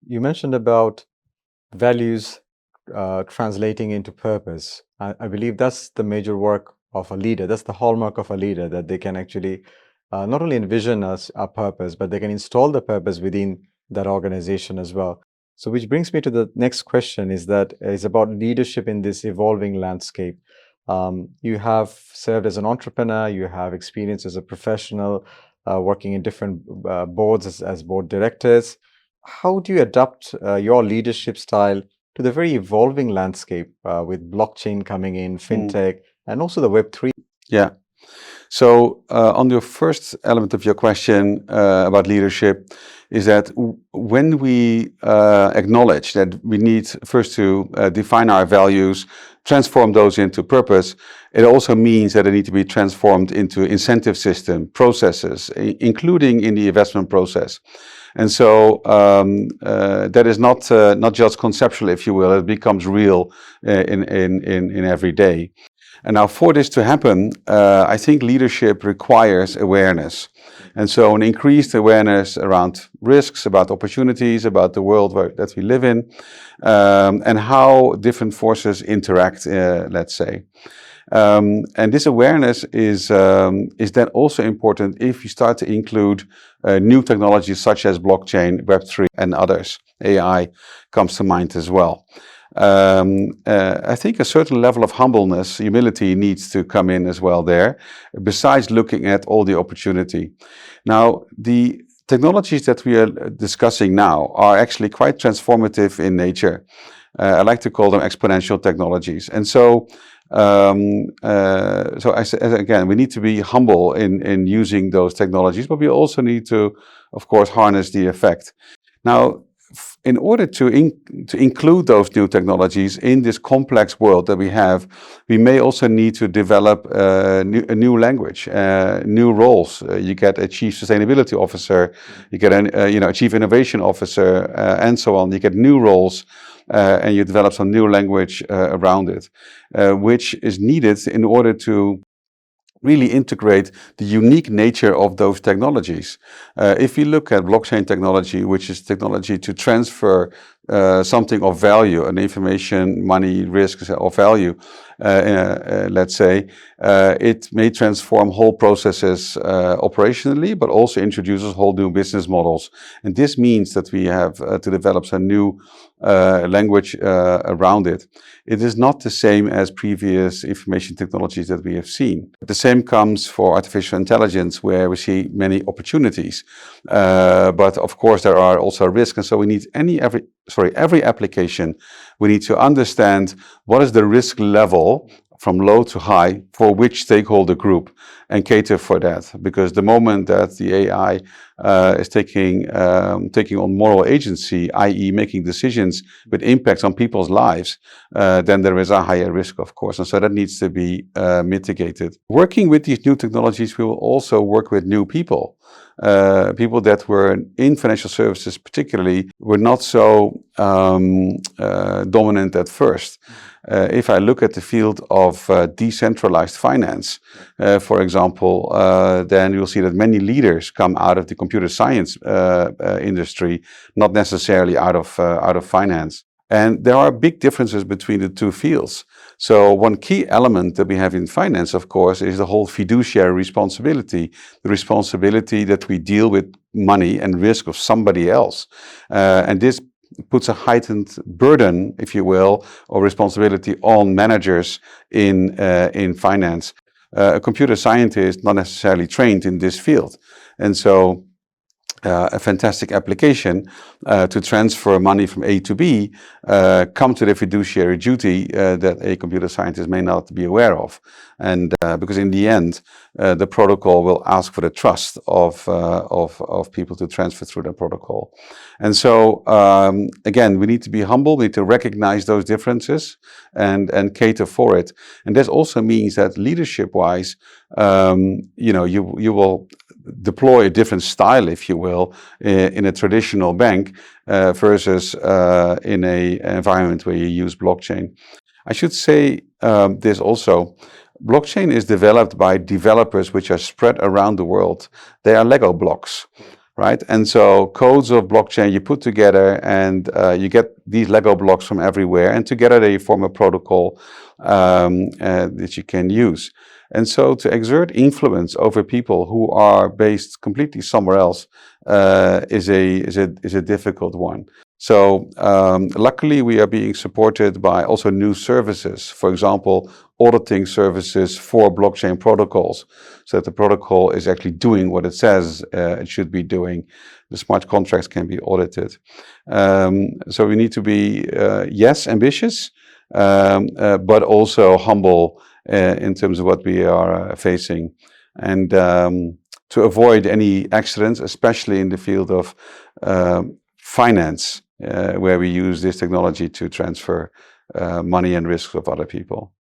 You mentioned about values translating into purpose. I believe that's the major work of a leader. That's the hallmark of a leader, that they can actually not only envision a purpose, but they can install the purpose within that organization as well. So, which brings me to the next question: is about leadership in this evolving landscape. You have served as an entrepreneur. You have experience as a professional, working in different boards as board directors. How do you adapt your leadership style to the very evolving landscape with blockchain coming in, fintech, and also the Web3? Yeah. So on your first element of your question about leadership is that when we acknowledge that we need first to define our values, transform those into purpose, it also means that they need to be transformed into incentive system, processes, including in the investment process. And so that is not just conceptual, if you will, it becomes real in every day. And now for this to happen, I think leadership requires awareness. And so an increased awareness around risks, about opportunities, about the world that we live in, and how different forces interact, let's say. And this awareness is then also important if you start to include new technologies such as blockchain, Web3, and others. AI comes to mind as well. I think a certain level of humbleness, humility needs to come in as well there, besides looking at all the opportunity. Now, the technologies that we are discussing now are actually quite transformative in nature. I like to call them exponential technologies. And so, again, we need to be humble in using those technologies, but we also need to, of course, harness the effect. Now, in order to include those new technologies in this complex world that we have, we may also need to develop a new language, new roles. You get a chief sustainability officer, you get a chief innovation officer, and so on. You get new roles, and you develop some new language around it, which is needed in order to really integrate the unique nature of those technologies. If you look at blockchain technology, which is technology to transfer something of value, an information, money, risks of value, let's say, it may transform whole processes operationally, but also introduces whole new business models. And this means that we have to develop some new language around it. It is not the same as previous information technologies that we have seen. The same comes for artificial intelligence, where we see many opportunities. But of course, there are also risks. And so we need every application, we need to understand what is the risk level from low to high for which stakeholder group and cater for that. Because the moment that the AI is taking on moral agency, i.e. making decisions with impacts on people's lives, then there is a higher risk, of course. And so that needs to be mitigated. Working with these new technologies, we will also work with new people. People that were in financial services particularly were not so dominant at first. If I look at the field of decentralized finance, for example, then you'll see that many leaders come out of the computer science industry, not necessarily out of finance. And there are big differences between the two fields. So one key element that we have in finance, of course, is the whole fiduciary responsibility, the responsibility that we deal with money and risk of somebody else. And this puts a heightened burden, if you will, or responsibility on managers in finance. A computer scientist not necessarily trained in this field. And so a fantastic application to transfer money from A to B come to the fiduciary duty that a computer scientist may not be aware of. And because in the end, the protocol will ask for the trust of people to transfer through the protocol. And so, again, we need to be humble, we need to recognize those differences and cater for it. And this also means that leadership-wise, you will deploy a different style, if you will, in a traditional bank versus in an environment where you use blockchain. I should say this also. Blockchain is developed by developers which are spread around the world. They are Lego blocks. right? And so codes of blockchain you put together, and you get these Lego blocks from everywhere, and together they form a protocol that you can use. And so to exert influence over people who are based completely somewhere else is a difficult one. So luckily we are being supported by also new services, for example, auditing services for blockchain protocols, so that the protocol is actually doing what it says it should be doing. The smart contracts can be audited. So we need to be, yes, ambitious, but also humble in terms of what we are facing. And to avoid any accidents, especially in the field of finance, where we use this technology to transfer money and risks of other people.